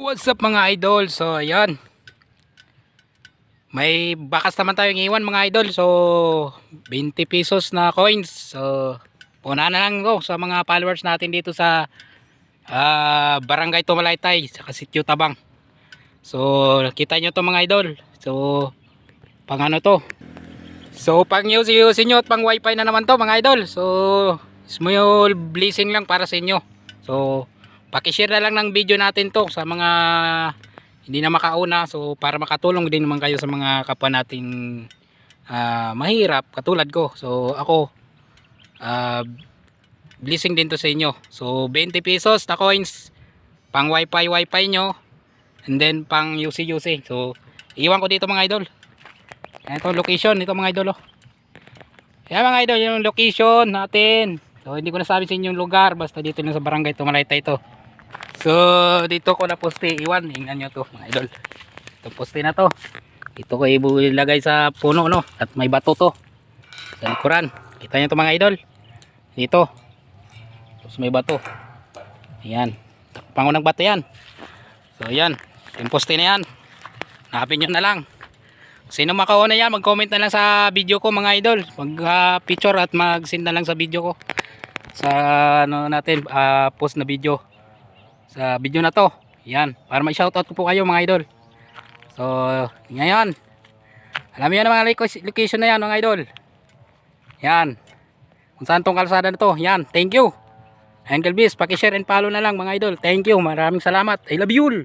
What's up mga idol? So ayan, may bakas naman tayong iwan mga idol. So 20 pesos na coins. So una na lang ko sa mga followers natin dito sa Barangay Tumalaytay sa Sitio Tabang. So kita nyo to mga idol. So pang ano to, so pang UC nyo at pang wifi na naman to mga idol. So small blessing lang para sa inyo. So pakishare na lang ng video natin to sa mga hindi na makauna, so para makatulong din naman kayo sa mga kapwa nating mahirap katulad ko. So ako blessing din to sa inyo. So 20 pesos na coins pang wifi nyo, and then pang UC. So iwan ko dito mga idol. Ito location nito mga idol, oh. Yan mga idol, yung location natin. So hindi ko nasabi sa inyo yung lugar, basta dito lang sa Barangay Tumalaytay ito. So dito ko na poste iwan, tingnan nyo to mga idol. Ito poste na to, ito ko ilagay sa puno, no, at may bato to sa likuran. Kita nyo to mga idol, dito tapos may bato, ayan, pangunang bato yan. So ayan, yung poste na yan, hanapin nyo na lang. Sino makauna yan, mag comment na lang sa video ko mga idol, mag picture at mag send na lang sa video ko sa ano natin, post na video sa video na to. Yan, para may shoutout ko po kayo mga idol. So ngayon, alam niyo na mga location na yan mga idol. Yan, kung saan tong kalsada na to. Yan, thank you. And Galbis, pakishare and follow na lang mga idol. Thank you, maraming salamat. I love you all.